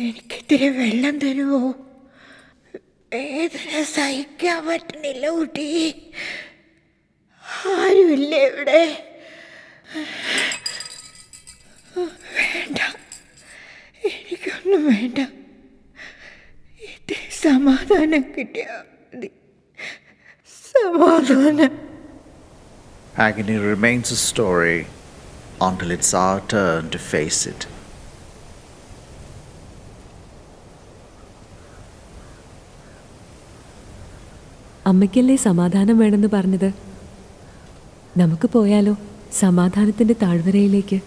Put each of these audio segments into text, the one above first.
എനിക്കിത്തിരി വെള്ളം തരുമോ? വേദന സഹിക്കാൻ പറ്റുന്നില്ല കുട്ടി. ആരുമില്ലേ ഇവിടെ? വേണ്ട, എനിക്കൊന്നും വേണ്ട. ഇത്തിരി സമാധാനം കിട്ടിയാൽ മതി. സമാധാനം. Agony remains a story until it's our turn to face it. അമ്മയ്ക്കല്ലേ സമാധാനം വേണമെന്ന് പറഞ്ഞത്? നമുക്ക് പോയാലോ സമാധാനത്തിന്റെ താഴ്വരയിലേക്ക്?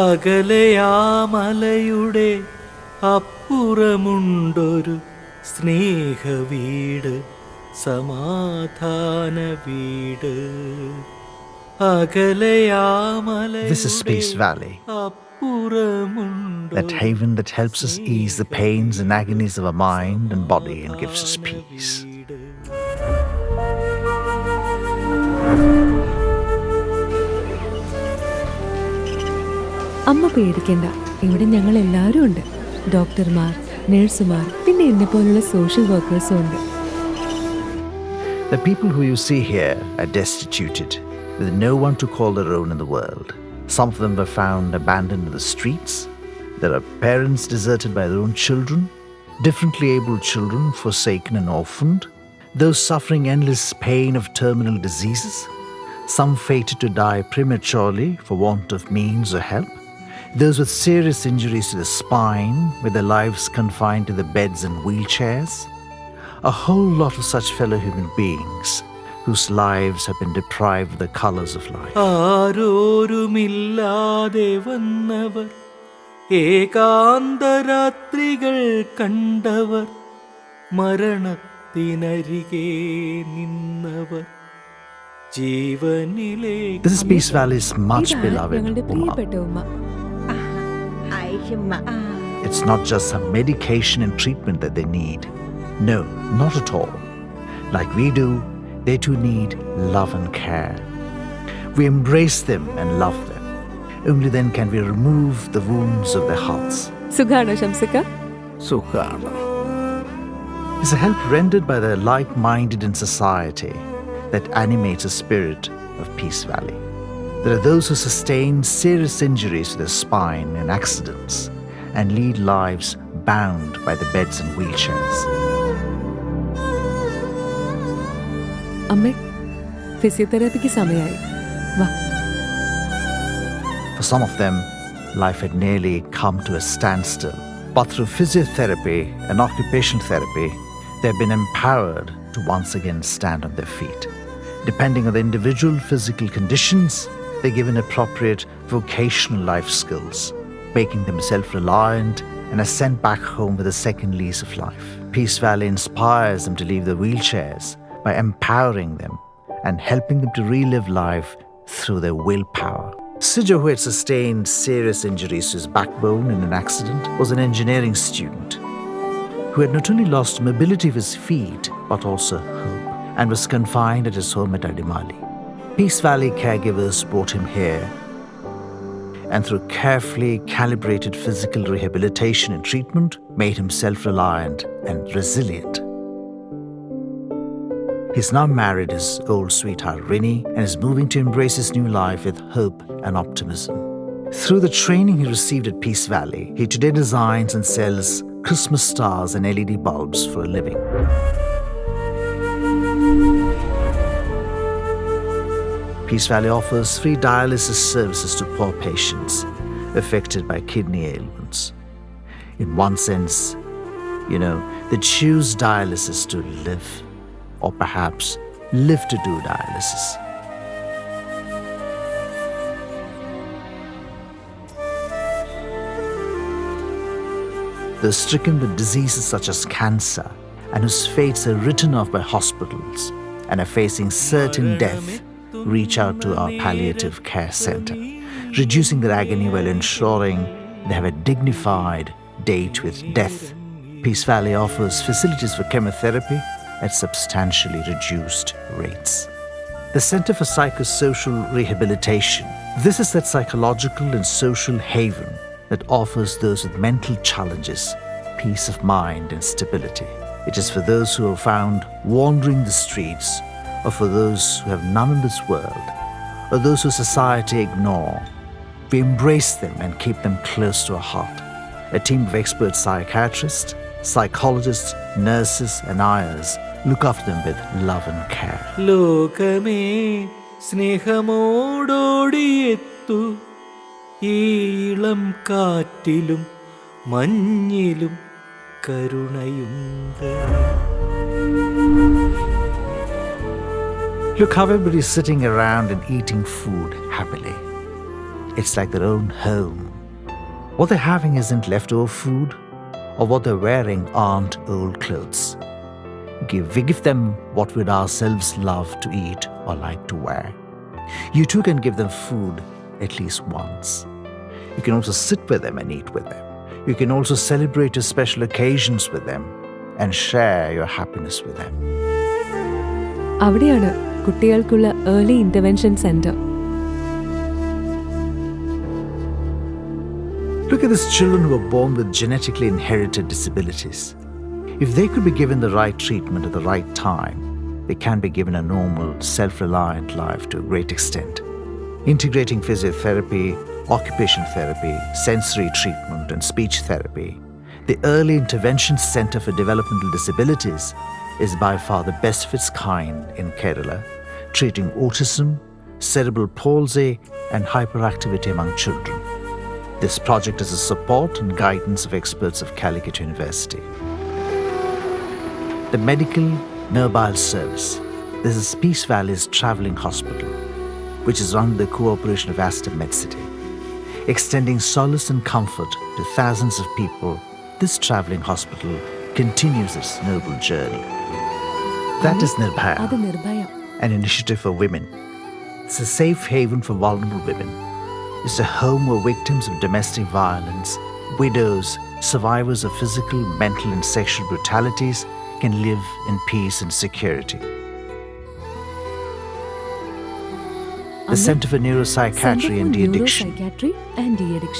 അകലയാമലയുടെ അപ്പുറമുണ്ടൊരു സ്നേഹവീട്, സമാധാന വീട്. This is Peace Valley, that haven that helps us ease the pains and agonies of our mind and body and gives us peace. അമ്മ പേടിക്കണ്ട, ഇവിടെ ഞങ്ങൾ എല്ലാവരും ഉണ്ട്. ഡോക്ടർമാർ, നഴ്സുമാർ, പിന്നെ എന്നെ പോലുള്ള സോഷ്യൽ വർക്കേഴ്സും ഉണ്ട്. The people who you see here are destituted, with no one to call their own in the world. Some of them were found abandoned in the streets. There are parents deserted by their own children, differently abled children forsaken and orphaned, those suffering endless pain of terminal diseases, some fated to die prematurely for want of means or help, those with serious injuries to the spine, with their lives confined to the beds and wheelchairs. A whole lot of such fellow human beings whose lives have been deprived of the colors of life. ആരോരുമില്ലാതെ വന്നവർ, ഏകാന്തരാത്രികൾ കണ്ടവർ, മരണത്തിനരികെ നിന്നവർ, ജീവനിലേക്ക്. This is Peace Valley's much beloved ഞങ്ങളുടെ Uma. പ്രിയപ്പെട്ട ഉമ്മ. It's not just some medication and treatment that they need. No, not at all. Like we do, they too need love and care. We embrace them and love them. Only then can we remove the wounds of their hearts. സുഖാണോ ശംസക്ക? സുഖാണ്. It's a help rendered by the like-minded in society that animates the spirit of Peace Valley. There are those who sustain serious injuries to their spine in accidents and lead lives bound by the beds and wheelchairs. അമ്മേ, ഫിസിയോതെറാപ്പിക്ക് സമയമായി. വാ. For some of them, life had nearly come to a standstill. But through physiotherapy and occupational therapy, they have been empowered to once again stand on their feet. Depending on the individual physical conditions, they're given appropriate vocational life skills, making them self-reliant and are sent back home with a second lease of life. Peace Valley inspires them to leave their wheelchairs by empowering them and helping them to relive life through their willpower. Sijo, who had sustained serious injuries to his backbone in an accident, was an engineering student who had not only lost mobility of his feet but also hope, and was confined at his home at Adimali. Peace Valley caregivers brought him here, and through carefully calibrated physical rehabilitation and treatment, made him self-reliant and resilient. He's now married his old sweetheart Rini and is moving to embrace his new life with hope and optimism. Through the training he received at Peace Valley, he today designs and sells Christmas stars and LED bulbs for a living. Peace Valley offers free dialysis services to poor patients affected by kidney ailments. In one sense, they choose dialysis to live, or perhaps live to do dialysis. Those stricken with diseases such as cancer and whose fates are written off by hospitals and are facing certain death reach out to our palliative care center, reducing their agony while ensuring they have a dignified date with death. Peace Valley offers facilities for chemotherapy at substantially reduced rates. The Center for Psychosocial Rehabilitation. This is that psychological and social haven that offers those with mental challenges peace of mind and stability. It is for those who are found wandering the streets, or for those who have none in this world, or those who society ignore. We embrace them and keep them close to our heart. A team of expert psychiatrists, psychologists, nurses, and ayahs look after them with love and care. ലോകമേ സ്നേഹമോടോടിയെത്തു ഈളം കാറ്റിലും മഞ്ഞിലും കരുണയുണ്ട്. Look how everybody's sitting around and eating food happily. It's like their own home. What they're having isn't leftover food, or what they're wearing aren't old clothes. We give them what we'd ourselves love to eat or like to wear. You too can give them food at least once. You can also sit with them and eat with them. You can also celebrate your special occasions with them and share your happiness with them. അവിടെയാണ് കുട്ടികൾക്കുള്ള early intervention centre. Look at these children who are born with genetically inherited disabilities. If they could be given the right treatment at the right time, they can be given a normal, self-reliant life to a great extent. Integrating physiotherapy, occupational therapy, sensory treatment, and speech therapy, the Early Intervention Center for Developmental Disabilities is by far the best of its kind in Kerala, treating autism, cerebral palsy, and hyperactivity among children. This project is the support and guidance of experts of Calicut University. The Medical Mobile Service. This is Peace Valley's travelling hospital, which is run with the cooperation of Astor MedCity. Extending solace and comfort to thousands of people, this travelling hospital continues its noble journey. That is Nirbhaya, അത് Nirbhaya. an initiative for women. It's a safe haven for vulnerable women. It's a home where victims of domestic violence, widows, survivors of physical, mental, and sexual brutalities can live in peace and security. The Center for Neuropsychiatry and De-Addiction.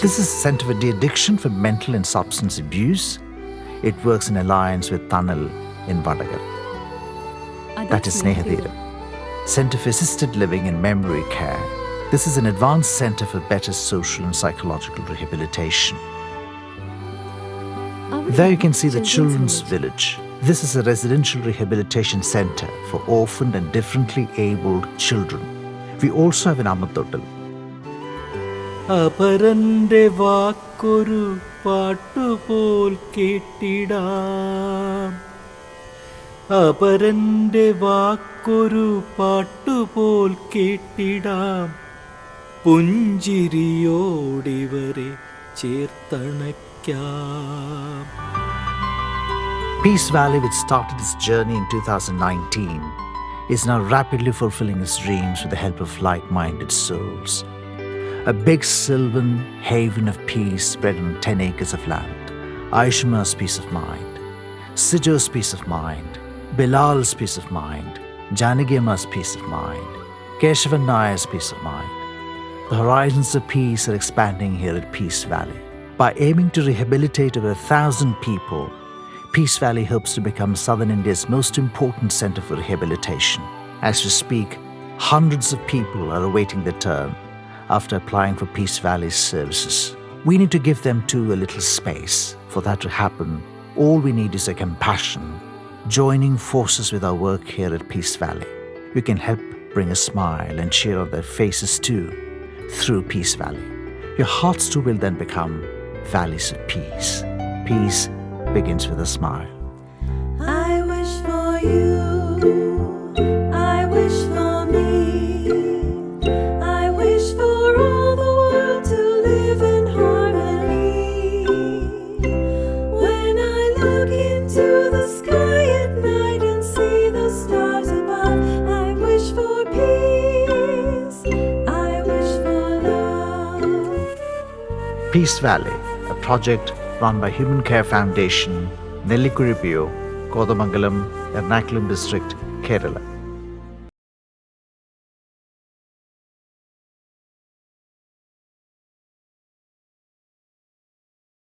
This is Center for De-Addiction for Mental and Substance Abuse. It works in alliance with Thanal in Vadagal. That is Snehatheeram, Center for Assisted Living and Memory Care. This is an advanced center for better social and psychological rehabilitation. There you can see the Children's Village. This is a residential rehabilitation center for orphaned and differently abled children. We also have an Ammatottal. അപരന്റെ വാക്കൊരു പാട്ടുപോൽ കേട്ടിടാം, അപരന്റെ വാക്കൊരു പാട്ടുപോൽ കേട്ടിടാം, പുഞ്ചിരിയോടിവരെ ചേർത്തണയ്ക്കാം. Peace Valley, which started its journey in 2019, is now rapidly fulfilling its dreams with the help of like-minded souls. A big sylvan haven of peace spread on 10 acres of land. Aishma's peace of mind, Sijo's peace of mind, Bilal's peace of mind, Janagiyamma's peace of mind, Keshavan Nayar's peace of mind. The horizons of peace are expanding here at Peace Valley. By aiming to rehabilitate over 1,000 people, Peace Valley hopes to become Southern India's most important center for rehabilitation. As we speak, hundreds of people are awaiting their turn after applying for Peace Valley's services. We need to give them too a little space. For that to happen, all we need is a compassion, joining forces with our work here at Peace Valley. We can help bring a smile and cheer on their faces too through Peace Valley. Your hearts too will then become valleys of peace. Peace begins with a smile. I wish for you, I wish for me, I wish for all the world to live in harmony. When I look into the sky at night and see the stars above, I wish for peace, I wish for love. Peace Valley, a project run by Human Care Foundation, Nellikuripio, Kodamangalam, Ernakulam District, Kerala.